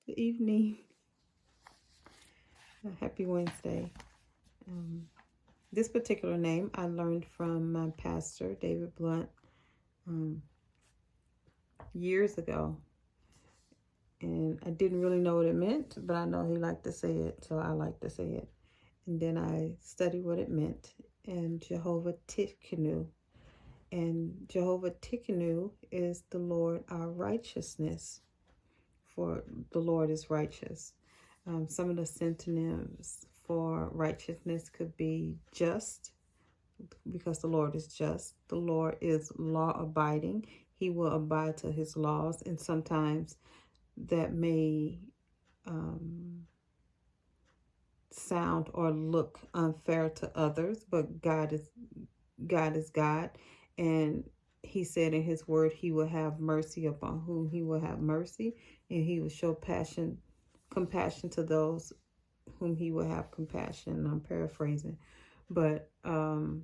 Good evening. Happy Wednesday. This particular name I learned from my pastor, David Blunt, years ago. And I didn't really know what it meant, but I know he liked to say it, so I like to say it. And then I studied what it meant. And Jehovah Tsidkenu. And Jehovah Tsidkenu is the Lord our righteousness. For the Lord is righteous. Some of the synonyms for righteousness could be just, because the Lord is just. The Lord is law-abiding. He will abide to his laws, and sometimes that may sound or look unfair to others, but God is God, and he said in his word he will have mercy upon whom he will have mercy, and he will show compassion to those whom he will have compassion. I'm paraphrasing, but God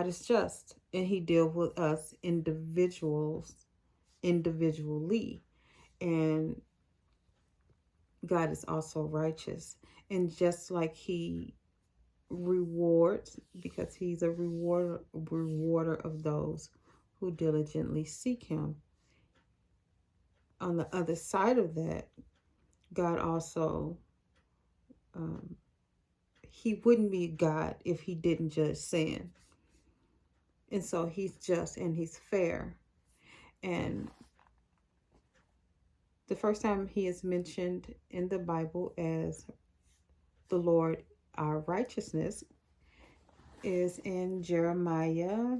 is just, and he deals with us individually, and God is also righteous. And just like he rewards, because he's a rewarder of those who diligently seek him. On the other side of that, God also, he wouldn't be God if he didn't judge sin. And so he's just and he's fair. And the first time he is mentioned in the Bible as the Lord our righteousness is in Jeremiah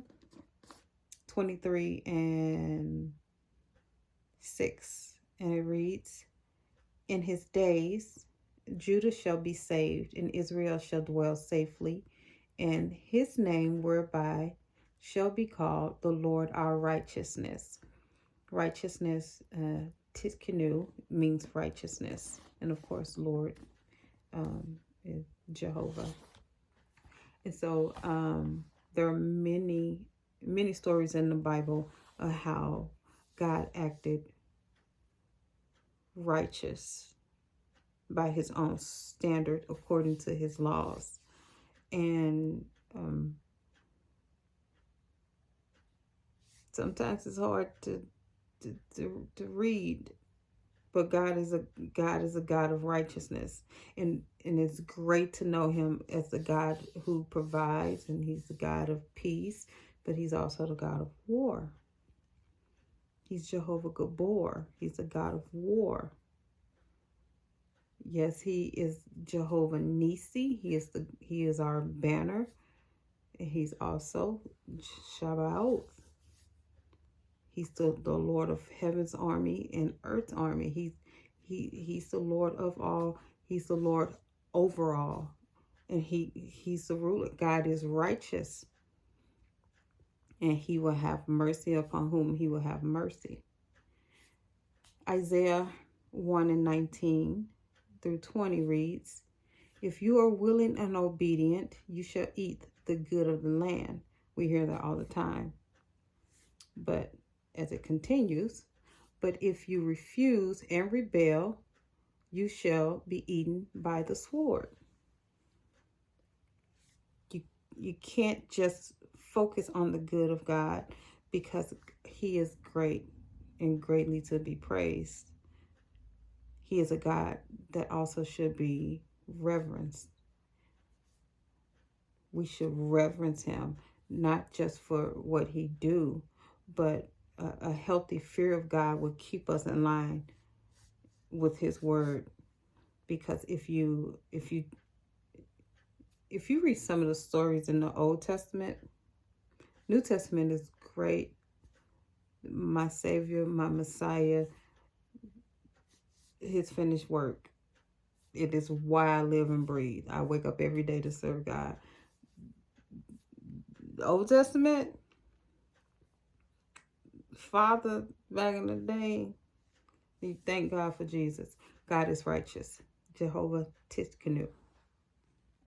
23:6. And it reads, "In his days, Judah shall be saved, and Israel shall dwell safely, and his name whereby shall be called the Lord our righteousness." Righteousness, Tsidkenu, means righteousness. And of course, Lord is Jehovah. And so there are many stories in the Bible of how God acted righteous by his own standard according to his laws. And sometimes it's hard to read, but God is a God of righteousness, and it's great to know him as the God who provides, and he's the God of peace, but he's also the God of war. He's Jehovah Gabor. He's a God of war. Yes, he is Jehovah Nisi. He is our banner, and he's also Shabbat. He's the Lord of heaven's army and earth's army. He's the Lord of all. He's the Lord over all. And he's the ruler. God is righteous. And he will have mercy upon whom he will have mercy. Isaiah 1:19-20 reads, "If you are willing and obedient, you shall eat the good of the land." We hear that all the time. But as it continues, "But if you refuse and rebel, you shall be eaten by the sword." You can't just focus on the good of God, because he is great and greatly to be praised. He is a God that also should be reverenced. We should reverence him, not just for what he do, but a healthy fear of God will keep us in line with his word. Because if you read some of the stories in the Old Testament, New Testament is great. My Savior, my Messiah, his finished work, it is why I live and breathe. I wake up every day to serve God. The Old Testament, Father back in the day, we thank God for Jesus. God is righteous. Jehovah Tsidkenu.